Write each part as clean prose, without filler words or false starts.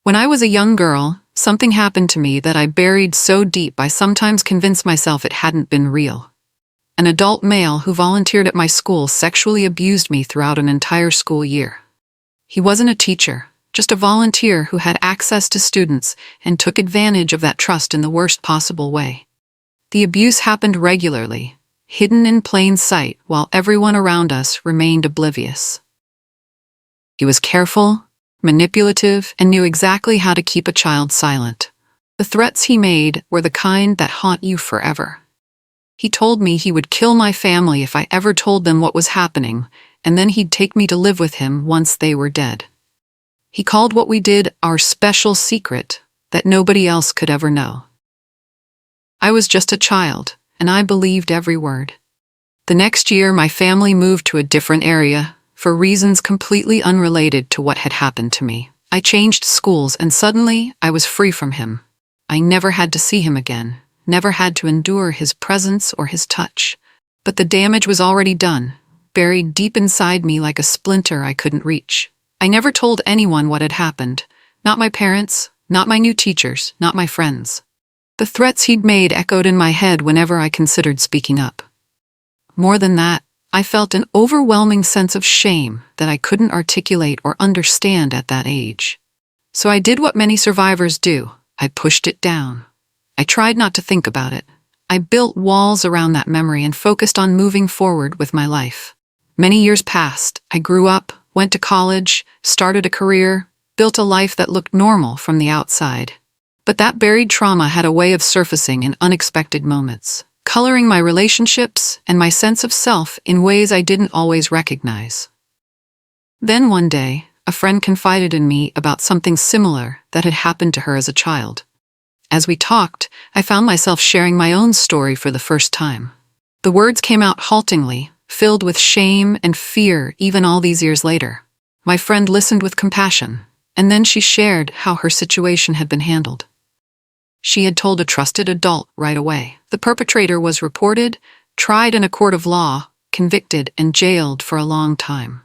When I was a young girl, something happened to me that I buried so deep I sometimes convinced myself it hadn't been real. An adult male who volunteered at my school sexually abused me throughout an entire school year. He wasn't a teacher, just a volunteer who had access to students and took advantage of that trust in the worst possible way. The abuse happened regularly, hidden in plain sight while everyone around us remained oblivious. He was careful, manipulative, and knew exactly how to keep a child silent. The threats he made were the kind that haunt you forever. He told me he would kill my family if I ever told them what was happening, and then he'd take me to live with him once they were dead. He called what we did our special secret that nobody else could ever know. I was just a child, and I believed every word. The next year, my family moved to a different area, for reasons completely unrelated to what had happened to me. I changed schools, and suddenly I was free from him. I never had to see him again, never had to endure his presence or his touch. But the damage was already done, buried deep inside me like a splinter I couldn't reach. I never told anyone what had happened. Not my parents, not my new teachers, not my friends. The threats he'd made echoed in my head whenever I considered speaking up. More than that, I felt an overwhelming sense of shame that I couldn't articulate or understand at that age. So I did what many survivors do. I pushed it down. I tried not to think about it. I built walls around that memory and focused on moving forward with my life. Many years passed. I grew up, went to college, started a career, built a life that looked normal from the outside. But that buried trauma had a way of surfacing in unexpected moments, coloring my relationships and my sense of self in ways I didn't always recognize. Then one day, a friend confided in me about something similar that had happened to her as a child. As we talked, I found myself sharing my own story for the first time. The words came out haltingly, filled with shame and fear even all these years later. My friend listened with compassion, and then she shared how her situation had been handled. She had told a trusted adult right away. The perpetrator was reported, tried in a court of law, convicted, and jailed for a long time.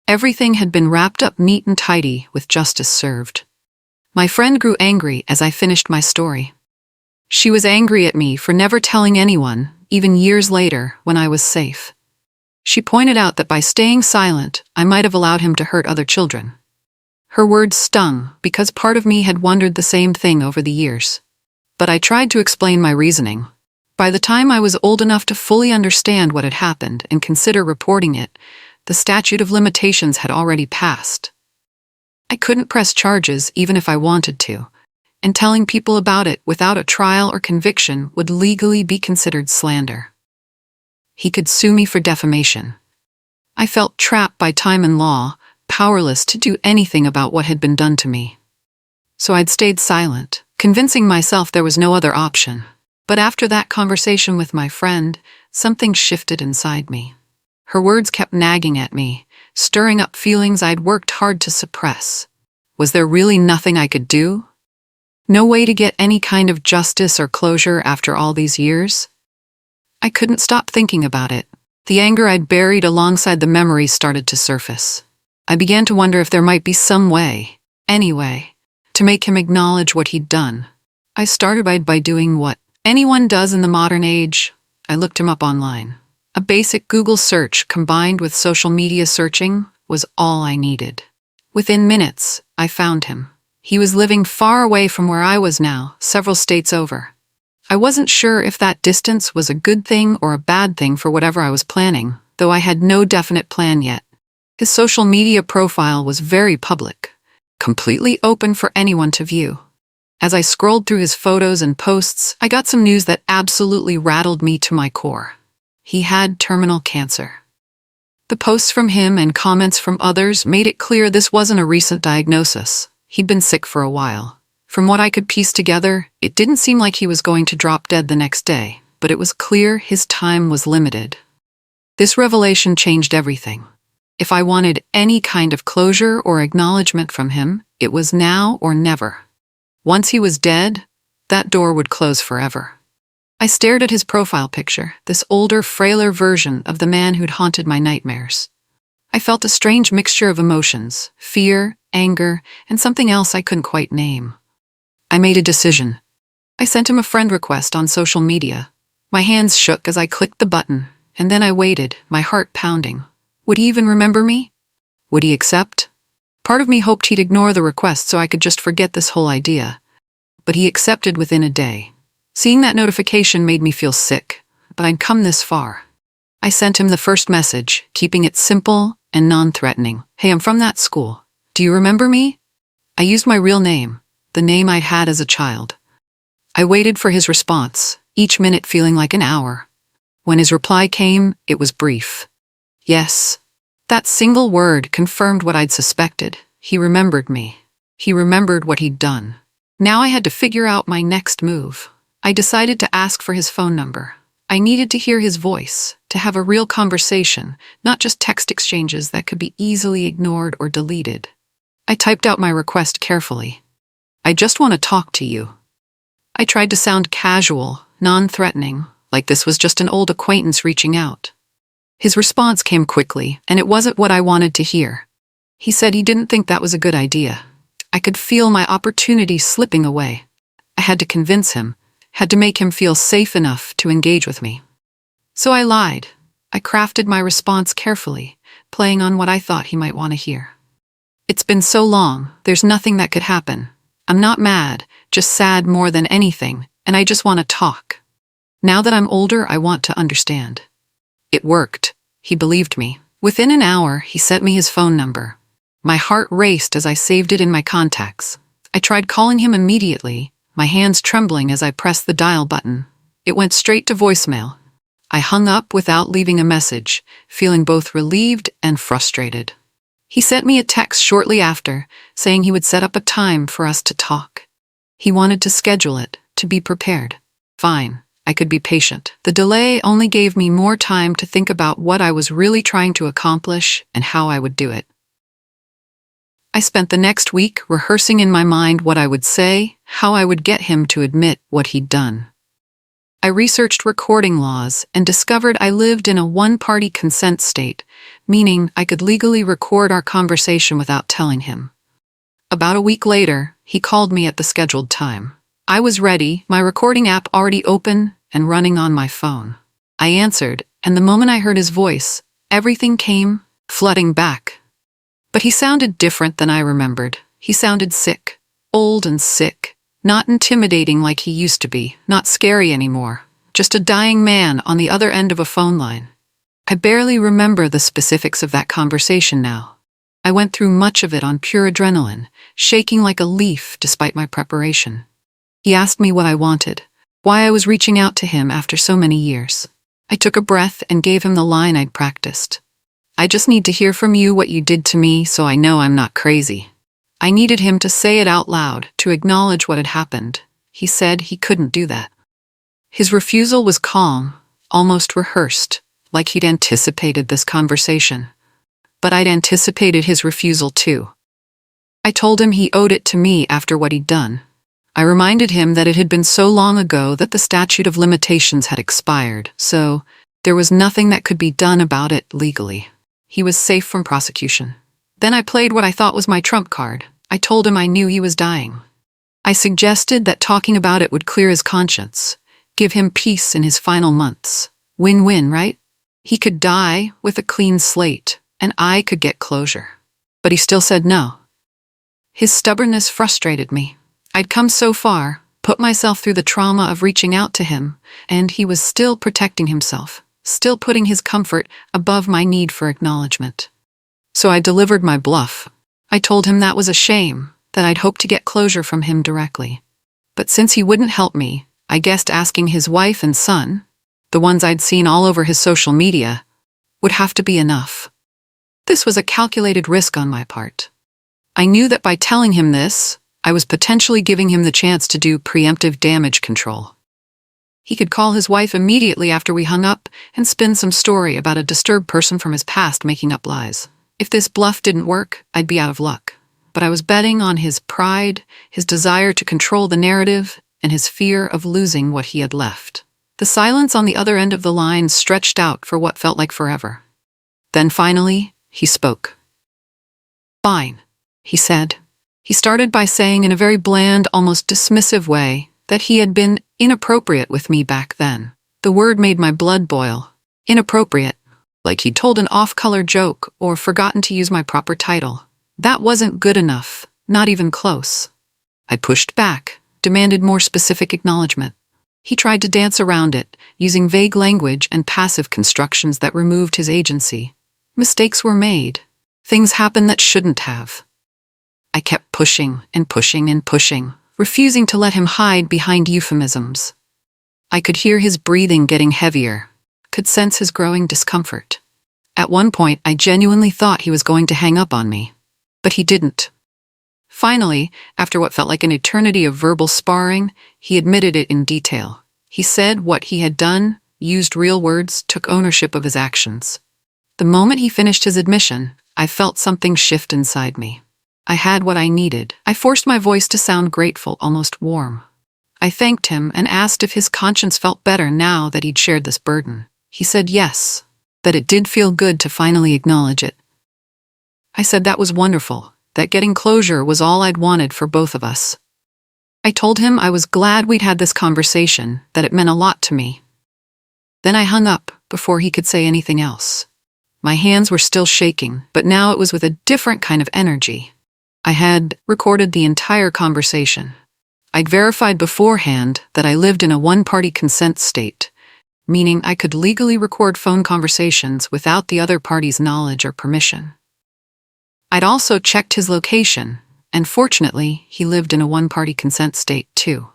Everything had been wrapped up neat and tidy with justice served. My friend grew angry as I finished my story. She was angry at me for never telling anyone, even years later when I was safe. She pointed out that by staying silent, I might have allowed him to hurt other children. Her words stung because part of me had wondered the same thing over the years. But I tried to explain my reasoning. By the time I was old enough to fully understand what had happened and consider reporting it, the statute of limitations had already passed. I couldn't press charges even if I wanted to, and telling people about it without a trial or conviction would legally be considered slander. He could sue me for defamation. I felt trapped by time and law, powerless to do anything about what had been done to me. So I'd stayed silent, convincing myself there was no other option. But after that conversation with my friend, something shifted inside me. Her words kept nagging at me, stirring up feelings I'd worked hard to suppress. Was there really nothing I could do? No way to get any kind of justice or closure after all these years? I couldn't stop thinking about it. The anger I'd buried alongside the memories started to surface. I began to wonder if there might be some way, any way, to make him acknowledge what he'd done. I started by doing what anyone does in the modern age. I looked him up online. A basic Google search combined with social media searching was all I needed. Within minutes, I found him. He was living far away from where I was now, several states over. I wasn't sure if that distance was a good thing or a bad thing for whatever I was planning, though I had no definite plan yet. His social media profile was very public, completely open for anyone to view. As I scrolled through his photos and posts, I got some news that absolutely rattled me to my core. He had terminal cancer. The posts from him and comments from others made it clear this wasn't a recent diagnosis. He'd been sick for a while. From what I could piece together, it didn't seem like he was going to drop dead the next day, but it was clear his time was limited. This revelation changed everything. If I wanted any kind of closure or acknowledgement from him, it was now or never. Once he was dead, that door would close forever. I stared at his profile picture, this older, frailer version of the man who'd haunted my nightmares. I felt a strange mixture of emotions, fear, anger, and something else I couldn't quite name. I made a decision. I sent him a friend request on social media. My hands shook as I clicked the button, and then I waited, my heart pounding. Would he even remember me? Would he accept? Part of me hoped he'd ignore the request so I could just forget this whole idea. But he accepted within a day. Seeing that notification made me feel sick, but I'd come this far. I sent him the first message, keeping it simple and non-threatening. Hey, I'm from that school. Do you remember me? I used my real name, the name I'd had as a child. I waited for his response, each minute feeling like an hour. When his reply came, it was brief. Yes. That single word confirmed what I'd suspected. He remembered me. He remembered what he'd done. Now I had to figure out my next move. I decided to ask for his phone number. I needed to hear his voice, to have a real conversation, not just text exchanges that could be easily ignored or deleted. I typed out my request carefully. I just want to talk to you. I tried to sound casual, non-threatening, like this was just an old acquaintance reaching out. His response came quickly, and it wasn't what I wanted to hear. He said he didn't think that was a good idea. I could feel my opportunity slipping away. I had to convince him, had to make him feel safe enough to engage with me. So I lied. I crafted my response carefully, playing on what I thought he might want to hear. It's been so long, there's nothing that could happen. I'm not mad, just sad more than anything, and I just want to talk. Now that I'm older, I want to understand. It worked. He believed me. Within an hour, he sent me his phone number. My heart raced as I saved it in my contacts. I tried calling him immediately, my hands trembling as I pressed the dial button. It went straight to voicemail. I hung up without leaving a message, feeling both relieved and frustrated. He sent me a text shortly after, saying he would set up a time for us to talk. He wanted to schedule it, to be prepared. Fine. I could be patient. The delay only gave me more time to think about what I was really trying to accomplish and how I would do it. I spent the next week rehearsing in my mind what I would say, how I would get him to admit what he'd done. I researched recording laws and discovered I lived in a one-party consent state, meaning I could legally record our conversation without telling him. About a week later, he called me at the scheduled time. I was ready, my recording app already open and running on my phone. I answered, and the moment I heard his voice, everything came flooding back. But he sounded different than I remembered. He sounded sick, old and sick, not intimidating like he used to be, not scary anymore, just a dying man on the other end of a phone line. I barely remember the specifics of that conversation now. I went through much of it on pure adrenaline, shaking like a leaf despite my preparation. He asked me what I wanted, why I was reaching out to him after so many years. I took a breath and gave him the line I'd practiced. I just need to hear from you what you did to me so I know I'm not crazy. I needed him to say it out loud, to acknowledge what had happened. He said he couldn't do that. His refusal was calm, almost rehearsed, like he'd anticipated this conversation. But I'd anticipated his refusal too. I told him he owed it to me after what he'd done. I reminded him that it had been so long ago that the statute of limitations had expired, so there was nothing that could be done about it legally. He was safe from prosecution. Then I played what I thought was my trump card. I told him I knew he was dying. I suggested that talking about it would clear his conscience, give him peace in his final months. Win-win, right? He could die with a clean slate, and I could get closure. But he still said no. His stubbornness frustrated me. I'd come so far, put myself through the trauma of reaching out to him, and he was still protecting himself, still putting his comfort above my need for acknowledgement. So I delivered my bluff. I told him that was a shame, that I'd hoped to get closure from him directly. But since he wouldn't help me, I guessed asking his wife and son, the ones I'd seen all over his social media, would have to be enough. This was a calculated risk on my part. I knew that by telling him this, I was potentially giving him the chance to do preemptive damage control. He could call his wife immediately after we hung up and spin some story about a disturbed person from his past making up lies. If this bluff didn't work, I'd be out of luck. But I was betting on his pride, his desire to control the narrative, and his fear of losing what he had left. The silence on the other end of the line stretched out for what felt like forever. Then finally, he spoke. Fine. he said. He started by saying in a very bland, almost dismissive way that he had been inappropriate with me back then. The word made my blood boil. Inappropriate. Like he'd told an off-color joke or forgotten to use my proper title. That wasn't good enough, not even close. I pushed back, demanded more specific acknowledgement. He tried to dance around it, using vague language and passive constructions that removed his agency. Mistakes were made. Things happened that shouldn't have. I kept pushing and pushing and pushing, refusing to let him hide behind euphemisms. I could hear his breathing getting heavier, could sense his growing discomfort. At one point, I genuinely thought he was going to hang up on me. But he didn't. Finally, after what felt like an eternity of verbal sparring, he admitted it in detail. He said what he had done, used real words, took ownership of his actions. The moment he finished his admission, I felt something shift inside me. I had what I needed. I forced my voice to sound grateful, almost warm. I thanked him and asked if his conscience felt better now that he'd shared this burden. He said yes, that it did feel good to finally acknowledge it. I said that was wonderful, that getting closure was all I'd wanted for both of us. I told him I was glad we'd had this conversation, that it meant a lot to me. Then I hung up before he could say anything else. My hands were still shaking, but now it was with a different kind of energy. I had recorded the entire conversation. I'd verified beforehand that I lived in a one-party consent state, meaning I could legally record phone conversations without the other party's knowledge or permission. I'd also checked his location, and fortunately, he lived in a one-party consent state too.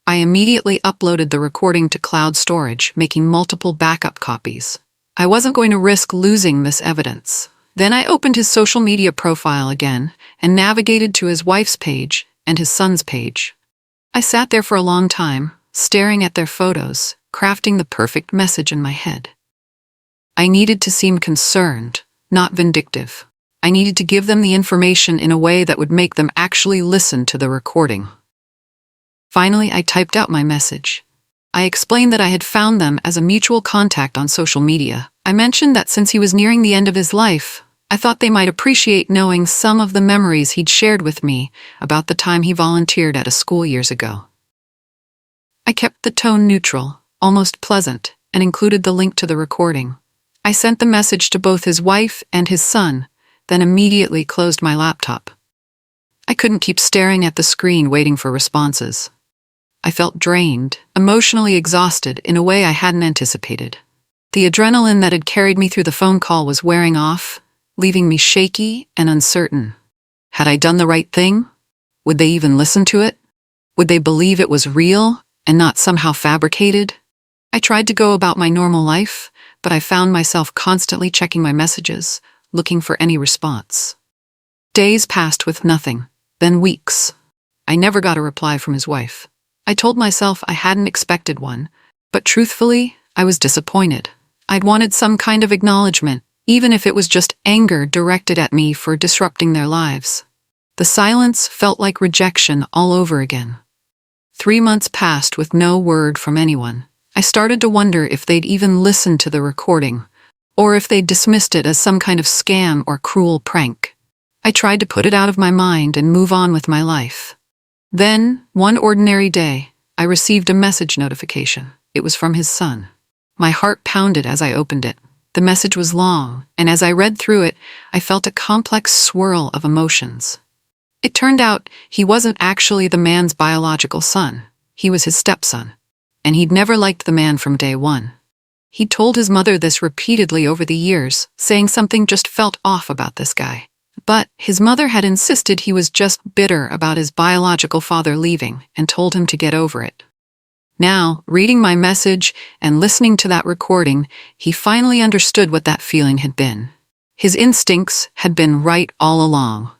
I immediately uploaded the recording to cloud storage, making multiple backup copies. I wasn't going to risk losing this evidence. Then I opened his social media profile again and navigated to his wife's page and his son's page. I sat there for a long time, staring at their photos, crafting the perfect message in my head. I needed to seem concerned, not vindictive. I needed to give them the information in a way that would make them actually listen to the recording. Finally, I typed out my message. I explained that I had found them as a mutual contact on social media. I mentioned that since he was nearing the end of his life, I thought they might appreciate knowing some of the memories he'd shared with me about the time he volunteered at a school years ago. I kept the tone neutral, almost pleasant, and included the link to the recording. I sent the message to both his wife and his son, then immediately closed my laptop. I couldn't keep staring at the screen waiting for responses. I felt drained, emotionally exhausted in a way I hadn't anticipated. The adrenaline that had carried me through the phone call was wearing off, leaving me shaky and uncertain. Had I done the right thing? Would they even listen to it? Would they believe it was real and not somehow fabricated? I tried to go about my normal life, but I found myself constantly checking my messages, looking for any response. Days passed with nothing, then weeks. I never got a reply from his wife. I told myself I hadn't expected one, but truthfully, I was disappointed. I'd wanted some kind of acknowledgement, even if it was just anger directed at me for disrupting their lives. The silence felt like rejection all over again. 3 months passed with no word from anyone. I started to wonder if they'd even listened to the recording, or if they'd dismissed it as some kind of scam or cruel prank. I tried to put it out of my mind and move on with my life. Then, one ordinary day, I received a message notification. It was from his son. My heart pounded as I opened it. The message was long, and as I read through it, I felt a complex swirl of emotions. It turned out he wasn't actually the man's biological son. He was his stepson, and he'd never liked the man from day one. He'd told his mother this repeatedly over the years, saying something just felt off about this guy. But his mother had insisted he was just bitter about his biological father leaving and told him to get over it. Now, reading my message and listening to that recording, he finally understood what that feeling had been. His instincts had been right all along.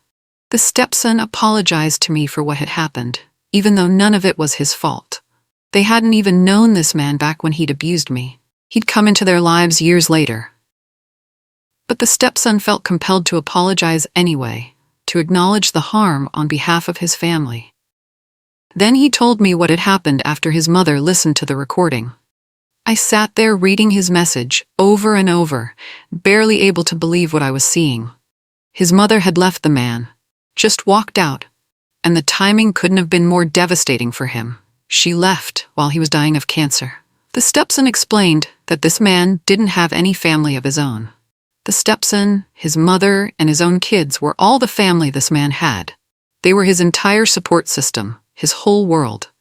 The stepson apologized to me for what had happened, even though none of it was his fault. They hadn't even known this man back when he'd abused me. He'd come into their lives years later. But the stepson felt compelled to apologize anyway, to acknowledge the harm on behalf of his family. Then he told me what had happened after his mother listened to the recording. I sat there reading his message over and over, barely able to believe what I was seeing. His mother had left the man, just walked out, and the timing couldn't have been more devastating for him. She left while he was dying of cancer. The stepson explained that this man didn't have any family of his own. The stepson, his mother, and his own kids were all the family this man had. They were his entire support system, his whole world.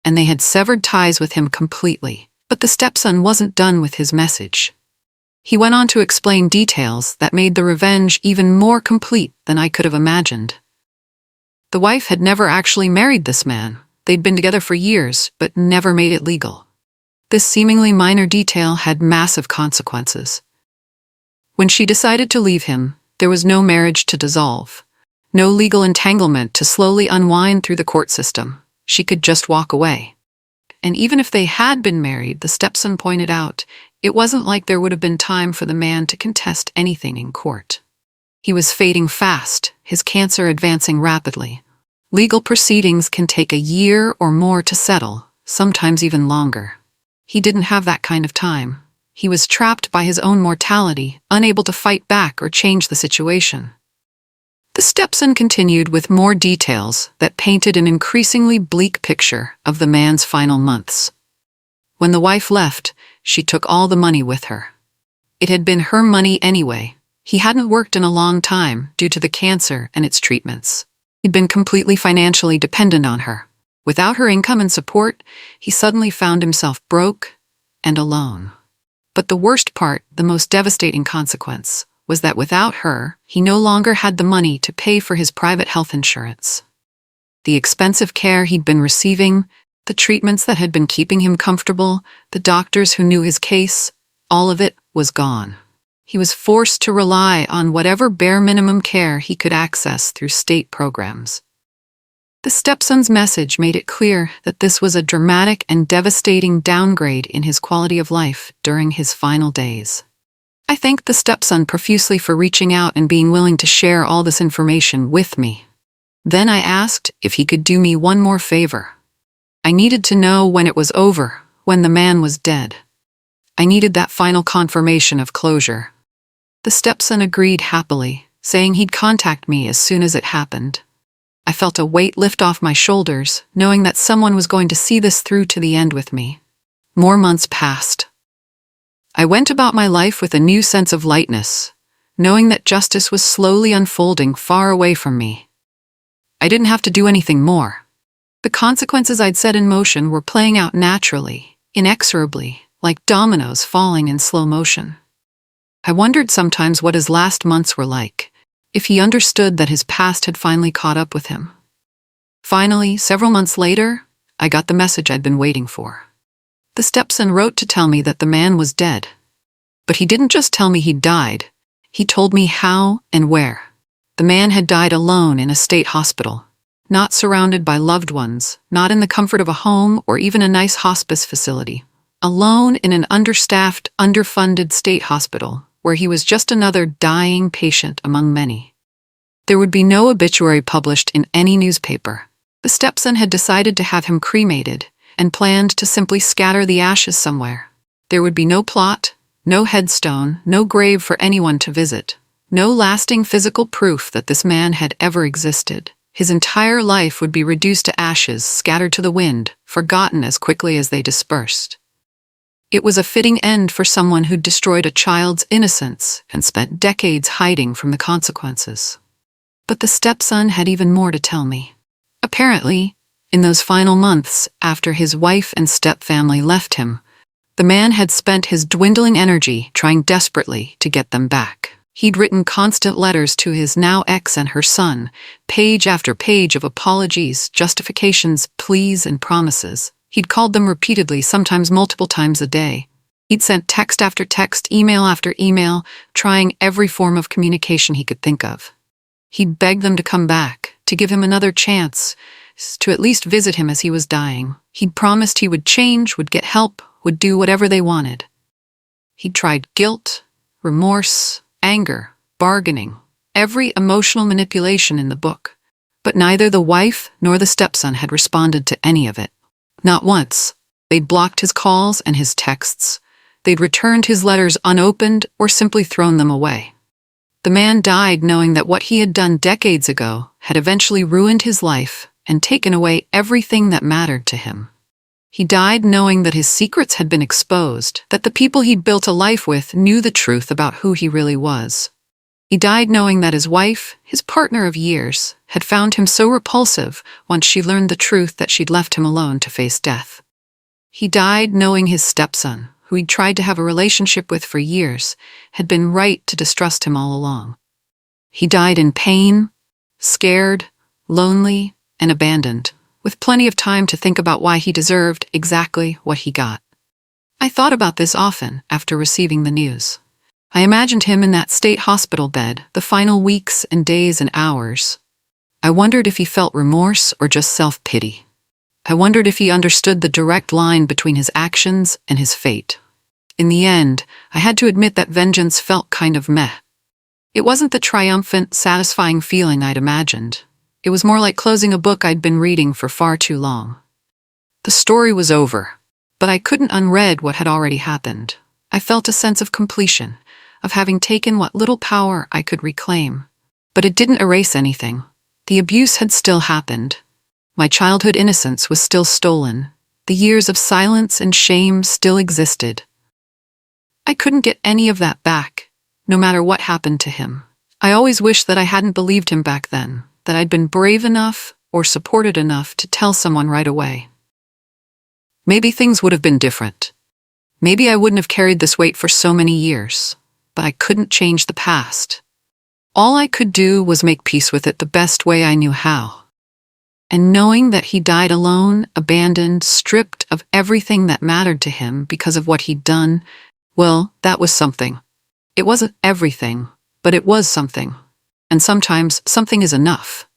And they had severed ties with him completely. But the stepson wasn't done with his message. He went on to explain details that made the revenge even more complete than I could have imagined. The wife had never actually married this man. They'd been together for years, but never made it legal. This seemingly minor detail had massive consequences. When she decided to leave him, there was no marriage to dissolve, no legal entanglement to slowly unwind through the court system. She could just walk away. And even if they had been married, the stepson pointed out, it wasn't like there would have been time for the man to contest anything in court. He was fading fast, his cancer advancing rapidly. Legal proceedings can take a year or more to settle, sometimes even longer. He didn't have that kind of time. He was trapped by his own mortality, unable to fight back or change the situation. The stepson continued with more details that painted an increasingly bleak picture of the man's final months. When the wife left, she took all the money with her. It had been her money anyway. He hadn't worked in a long time due to the cancer and its treatments. He'd been completely financially dependent on her. Without her income and support, he suddenly found himself broke and alone. But the worst part, the most devastating consequence, was that without her, he no longer had the money to pay for his private health insurance. The expensive care he'd been receiving, the treatments that had been keeping him comfortable, the doctors who knew his case, all of it was gone. He was forced to rely on whatever bare minimum care he could access through state programs. The stepson's message made it clear that this was a dramatic and devastating downgrade in his quality of life during his final days. I thanked the stepson profusely for reaching out and being willing to share all this information with me. Then I asked if he could do me one more favor. I needed to know when it was over, when the man was dead. I needed that final confirmation of closure. The stepson agreed happily, saying he'd contact me as soon as it happened. I felt a weight lift off my shoulders, knowing that someone was going to see this through to the end with me. More months passed. I went about my life with a new sense of lightness, knowing that justice was slowly unfolding far away from me. I didn't have to do anything more. The consequences I'd set in motion were playing out naturally, inexorably, like dominoes falling in slow motion. I wondered sometimes what his last months were like, if he understood that his past had finally caught up with him. Finally, several months later, I got the message I'd been waiting for. The stepson wrote to tell me that the man was dead. But he didn't just tell me he'd died. He told me how and where. The man had died alone in a state hospital, not surrounded by loved ones, not in the comfort of a home or even a nice hospice facility. Alone in an understaffed, underfunded state hospital, where he was just another dying patient among many. There would be no obituary published in any newspaper. The stepson had decided to have him cremated and planned to simply scatter the ashes somewhere. There would be no plot, no headstone, no grave for anyone to visit, no lasting physical proof that this man had ever existed. His entire life would be reduced to ashes, scattered to the wind, forgotten as quickly as they dispersed. It was a fitting end for someone who'd destroyed a child's innocence and spent decades hiding from the consequences. But the stepson had even more to tell me. Apparently, in those final months after his wife and stepfamily left him, the man had spent his dwindling energy trying desperately to get them back. He'd written constant letters to his now ex and her son, page after page of apologies, justifications, pleas, and promises. He'd called them repeatedly, sometimes multiple times a day. He'd sent text after text, email after email, trying every form of communication he could think of. He'd begged them to come back, to give him another chance, to at least visit him as he was dying. He'd promised he would change, would get help, would do whatever they wanted. He'd tried guilt, remorse, anger, bargaining, every emotional manipulation in the book. But neither the wife nor the stepson had responded to any of it. Not once. They'd blocked his calls and his texts. They'd returned his letters unopened or simply thrown them away. The man died knowing that what he had done decades ago had eventually ruined his life and taken away everything that mattered to him. He died knowing that his secrets had been exposed, that the people he'd built a life with knew the truth about who he really was. He died knowing that his wife, his partner of years, had found him so repulsive once she learned the truth that she'd left him alone to face death. He died knowing his stepson, who he'd tried to have a relationship with for years, had been right to distrust him all along. He died in pain, scared, lonely, and abandoned, with plenty of time to think about why he deserved exactly what he got. I thought about this often after receiving the news. I imagined him in that state hospital bed, the final weeks and days and hours. I wondered if he felt remorse or just self-pity. I wondered if he understood the direct line between his actions and his fate. In the end, I had to admit that vengeance felt kind of meh. It wasn't the triumphant, satisfying feeling I'd imagined. It was more like closing a book I'd been reading for far too long. The story was over, but I couldn't unread what had already happened. I felt a sense of completion, of having taken what little power I could reclaim. But it didn't erase anything. The abuse had still happened. My childhood innocence was still stolen. The years of silence and shame still existed. I couldn't get any of that back, no matter what happened to him. I always wished that I hadn't believed him back then, that I'd been brave enough or supported enough to tell someone right away. Maybe things would have been different. Maybe I wouldn't have carried this weight for so many years. But I couldn't change the past. All I could do was make peace with it the best way I knew how. And knowing that he died alone, abandoned, stripped of everything that mattered to him because of what he'd done, well, that was something. It wasn't everything, but it was something. And sometimes something is enough.